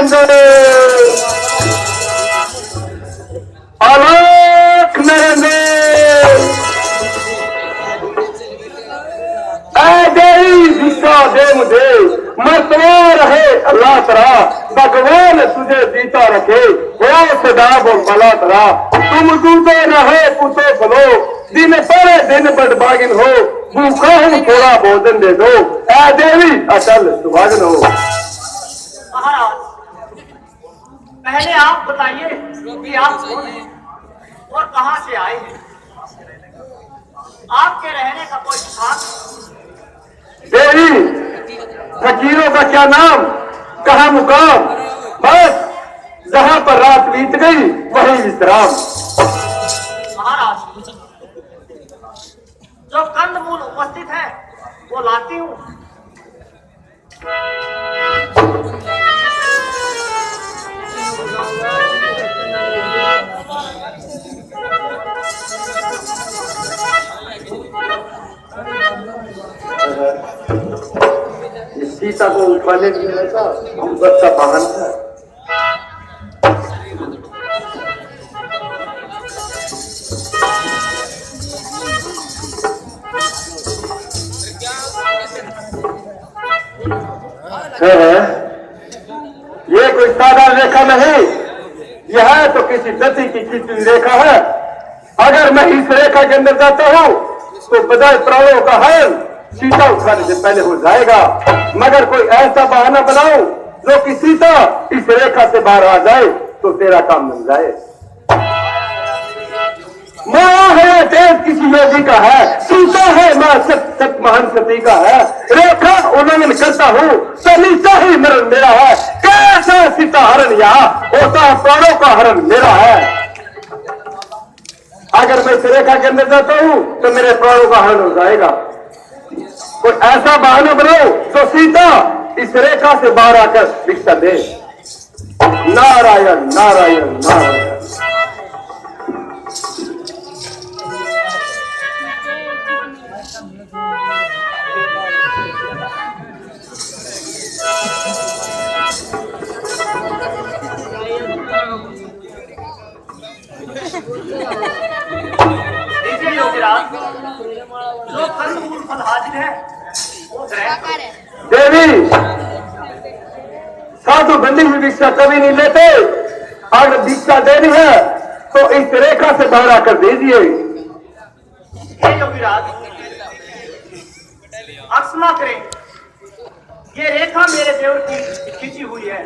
नरेंद्र, आलोक नरेंद्र, दिशा दे मुझे, मरतबा रहे अल्लाह तरा, भगवान तुझे जीता रखे, हो सदा वो भला तरा, तुम दूधे रहे पुतो बलो, दिन पर दिन बड़भागिन हो, भूखा हूं थोड़ा भोजन दे दो, ऐ देवी अचल सुहागन हो। महाराज, पहले आप बताइए कि आप कौन हैं और कहां से आए हैं? आपके रहने का कोई खास? देवी, फकीरों का क्या नाम, कहा मुकाम, बस जहां पर रात बीत गई वही विश्राम। महाराज, जो कंदमूल उपस्थित है वो लाती हूं। सीता को उठाने के लिए था, बच्चा वाहन था। ये कोई साधारण रेखा नहीं, यह तो किसी दसी की खींची रेखा है। अगर मैं इस रेखा के अंदर जाता हूं तो बजाय प्राणों का हरण सीता उठाने से पहले हो जाएगा, मगर कोई ऐसा बहाना बनाओ जो कि सीता इस रेखा से बाहर आ जाए तो तेरा काम बन जाए। मां है देव किसी योगी का है, सीता है मां सत महान सती का है, रेखा उल्लंघन करता हूं तो नीचा ही मरण मेरा है। कैसा सीता हरण यहाँ होता है, प्राणों का हरण मेरा है। अगर मैं इस रेखा के अंदर जाता हूं तो मेरे प्राणों का हरण हो जाएगा। कोई ऐसा बहाना बनाओ तो सीता इस रेखा से बाहर आकर भिक्षा दे। नारायण नारायण नारायण। जो कंदमूल फल हाजिर है वो देवी, साधु बंदी हुई भिक्षा कभी नहीं लेते। अगर भिक्षा देनी है तो इस रेखा से बाहर आकर दीजिए। योगीराज, अक्षमा करें, ये रेखा मेरे देवर की खींची हुई है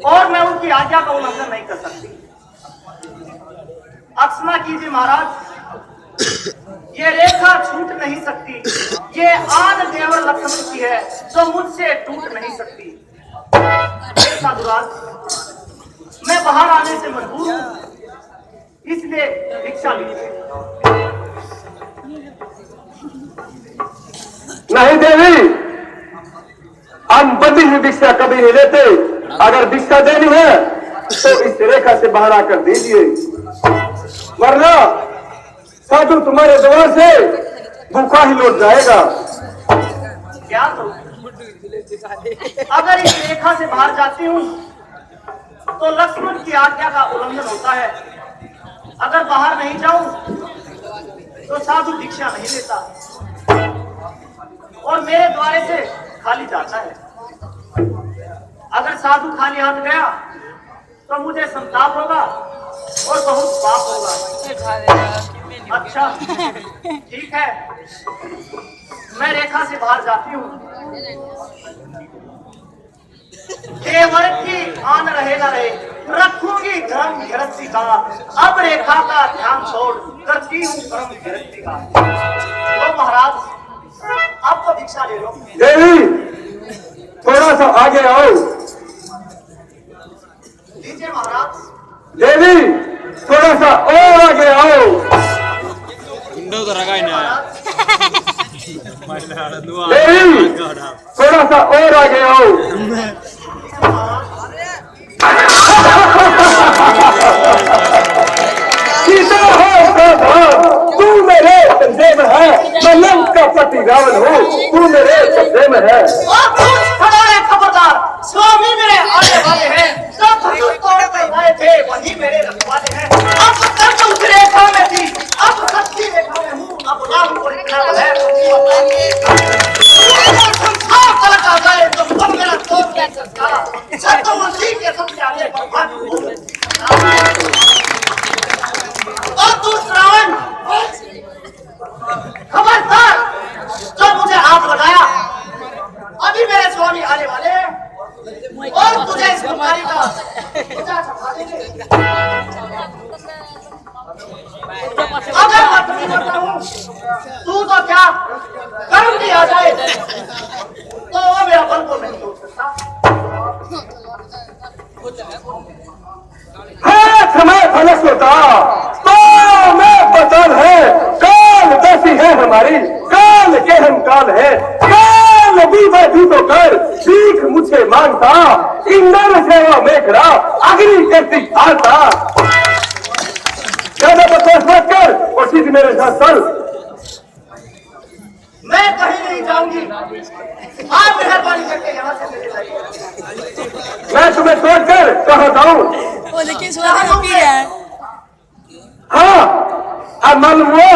और मैं उनकी आज्ञा का उल्लंघन नहीं कर सकती। अक्षमा कीजिए महाराज, ये रेखा छूट नहीं सकती। ये आन देवर लक्ष्मण की है जो मुझसे टूट नहीं सकती। साधुराज, मैं बाहर आने से मजबूर हूं, इसलिए भिक्षा लीजिए। नहीं देवी, हम बंदी हुई भिक्षा कभी नहीं लेते। अगर भिक्षा देनी है तो इस रेखा से बाहर आकर दीजिए, वरना साधु तुम्हारे द्वार से भूखा ही लौट जाएगा। क्या तो अगर इस रेखा से बाहर जाती हूँ तो लक्ष्मण की आज्ञा का उल्लंघन होता है। अगर बाहर नहीं जाऊं तो साधु भिक्षा नहीं लेता और मेरे द्वारे से खाली जाता है। अगर साधु खाली हाथ गया तो मुझे संताप होगा और बहुत पाप होगा। अच्छा ठीक है, मैं रेखा से बाहर जाती हूँ। केवल की आन रहे न रहे, रखूंगी धर्म गृहस्थी का। अब रेखा का ध्यान छोड़ करती हूँ कर्म गृहस्थी का। तो महाराज, अब तो भिक्षा ले लो। देवी, थोड़ा सा आगे आओ। लीजिए महाराज। देवी, थोड़ा सा और आगे आओ। देवी, थोड़ा सा और आगे आओ। सीता हो तू मेरे संदेह में है, मैं लंक का पति रावण हूँ, तू मेरे संदेह में है। खबरदार, स्वामी मेरे मेरे आने वाले हैं, जो धनुष तोड़ कर लाए थे वही मेरे रखवाले हैं। अब तक उस रेखा में थी, अब सच्ची रेखा में हूँ। अब राहु को इतना है संसार तलक आ जाए तो सब मेरा तोड़ नहीं सकता। सब तो उसी के सबसे आगे भगवान हूँ। और तू श्रावण, खबरदार जो मुझे हाथ लगाया, अभी मेरे स्वामी आने वाले हैं और तुझे इस कुमारी का पूजा चढ़ा देंगे। अगर मैं तुम्हें करता हूँ, तू तो क्या कर्म भी आ जाए तो वो मेरा बल को नहीं तोड़ सकता। समय फलस होता तो मैं पतन है, काल कैसी है हमारी, काल के हम काल है, काल भी मैं भी तो कर सीख मुझे मांगता, इंद्र सेवा में खड़ा अग्नि करती आता। ज्यादा बकवास मत कर और सीधे मेरे साथ चल। मैं कहीं नहीं जाऊंगी, आप मेहरबानी करके यहाँ से चले जाइए। मैं तुम्हें छोड़ कर कहाँ जाऊँ? हाँ, अब मालूम हो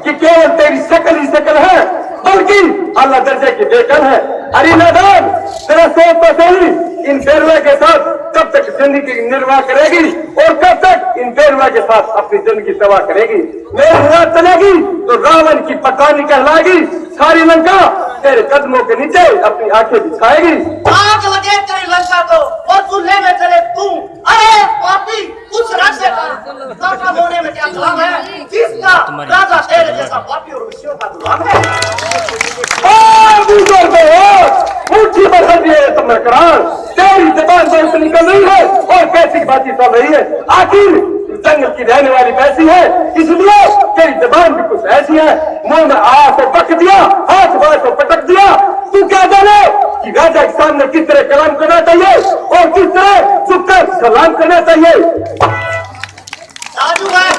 कि केवल तेरी शकल ही शकल है, बल्कि अल्लाह दर्जे की बेकल है। अरे नादान, तेरा सोच तो सही, इन बेरवा के साथ कब तक जिंदगी निर्वाह करेगी और कब तक इन बेरवा के साथ अपनी जिंदगी तबाह करेगी। मेरी रात चलेगी तो रावण की पकानी कहलाएगी, सारी लंका तेरे कदमों के नीचे अपनी आंखें दिखाएगी। आग लगे तेरी लंका को और चूल्हे में चले तू। अरे पापी, उस राज्य का होने में क्या गुलाम है जिसका राजा तेरे जैसा पापी और विषयों का गुलाम है। मुट्ठी बढ़ा दिए तो मैं करार, तेरी जबान से निकल रही है और कैसी बातें चल रही है। आखिर जंगल की रहने वाली वैसी है, इसलिए तेरी जबान भी कुछ ऐसी है। मुंह में आया तो पक दिया, हाथ बार तो पटक दिया। तू क्या जाने कि राजा के सामने किस तरह कलाम करना चाहिए और किस तरह चुपकर सलाम करना चाहिए। साधु है,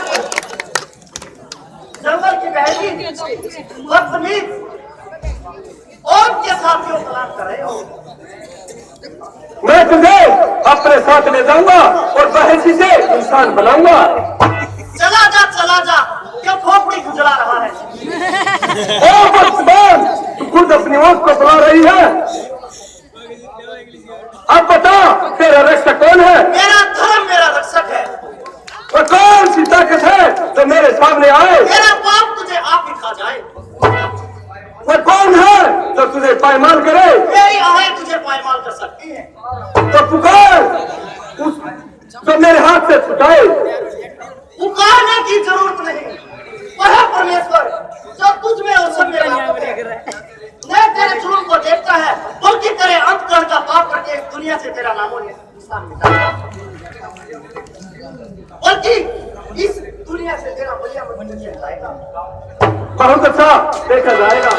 जंगल की बहनी, बदतमीज और के साथियों सलाम कर रहे हो। मैं तुझे अपने साथ ले जाऊंगा और बहसी से इंसान बनाऊंगा। चला जा, क्यों खोपड़ी खुजला रहा है? ओ बदतमीज, तू खुद अपनी ओट को बुला रही है। अब बता, तेरा रक्षक कौन है? मेरा धर्म मेरा रक्षक है। वो कौन सी ताकत है जो मेरे सामने आए? मेरा पाप तुझे आप ही खा जाए। वो कौन है जो तुझे पायमाल करे? मेरी आहें तुझे पायमाल कर सकती है। तो पुकार उस जो मेरे हाथ से छुटाए। पुकारने की जरूरत नहीं, वह परमेश्वर जो तुझ में और सब में व्यापक है, न तेरे जुल्म को देखता है बल्कि तेरे अंतकरण का पाप करके इस दुनिया से तेरा नामो निशान मिटाएगा, बल्कि इस दुनिया से तेरा बलिया मनुष्य जाएगा। बहुत अच्छा, देखा जाएगा।